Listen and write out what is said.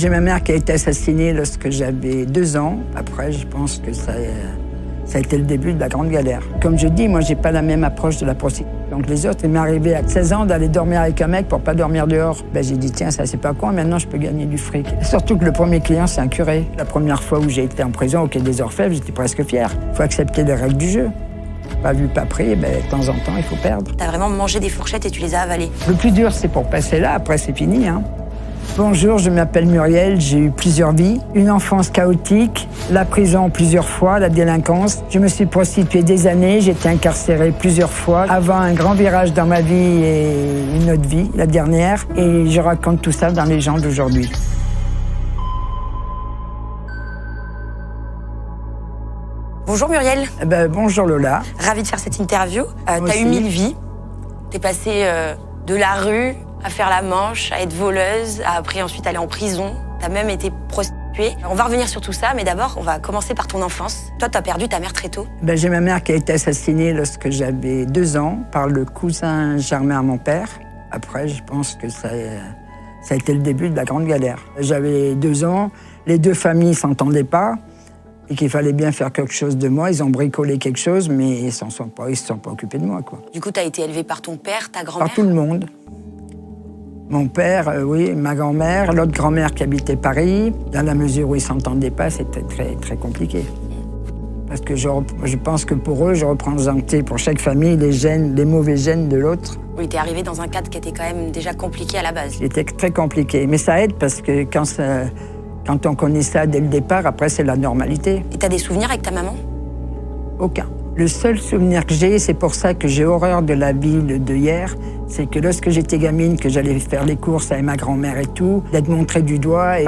J'ai ma mère qui a été assassinée lorsque j'avais 2 ans. Après, je pense que ça a été le début de la grande galère. Comme je dis, moi, j'ai pas la même approche de la prostitution que les autres. Il m'est arrivé à 16 ans d'aller dormir avec un mec pour pas dormir dehors. J'ai dit, tiens, ça c'est pas quoi, maintenant je peux gagner du fric. Surtout que le premier client, c'est un curé. La première fois où j'ai été en prison au Quai des Orfèvres, j'étais presque fier. Il faut accepter les règles du jeu. Pas vu, pas pris, de temps en temps, il faut perdre. T'as vraiment mangé des fourchettes et tu les as avalées. Le plus dur, c'est pour passer là, après c'est fini. Bonjour, je m'appelle Muriel, j'ai eu plusieurs vies. Une enfance chaotique, la prison plusieurs fois, la délinquance. Je me suis prostituée des années, j'ai été incarcérée plusieurs fois. Avant un grand virage dans ma vie et une autre vie, la dernière. Et je raconte tout ça dans les gens d'aujourd'hui. Bonjour Muriel. Bonjour Lola. Ravie de faire cette interview. T'as eu 1000 vies. T'es passée de la rue à faire la manche, à être voleuse, à après ensuite aller en prison. T'as même été prostituée. On va revenir sur tout ça, mais d'abord, on va commencer par ton enfance. Toi, t'as perdu ta mère très tôt. J'ai ma mère qui a été assassinée lorsque j'avais 2 ans par le cousin germain à mon père. Après, je pense que ça a été le début de la grande galère. J'avais 2 ans, les 2 familles s'entendaient pas et qu'il fallait bien faire quelque chose de moi. Ils ont bricolé quelque chose, mais ils ne se sont pas occupés de moi, quoi. Du coup, t'as été élevée par ton père, ta grand-mère? Par tout le monde. Mon père, oui, ma grand-mère, l'autre grand-mère qui habitait Paris. Dans la mesure où ils ne s'entendaient pas, c'était très, très compliqué. Parce que je pense que pour eux, je représentais pour chaque famille les mauvais gènes de l'autre. Oui, t'es arrivée dans un cadre qui était quand même déjà compliqué à la base. C'était très compliqué, mais ça aide parce que quand on connaît ça dès le départ, après c'est la normalité. Et t'as des souvenirs avec ta maman? Aucun. Le seul souvenir que j'ai, c'est pour ça que j'ai horreur de la ville de hier, c'est que lorsque j'étais gamine, que j'allais faire les courses avec ma grand-mère et tout, d'être montrée du doigt.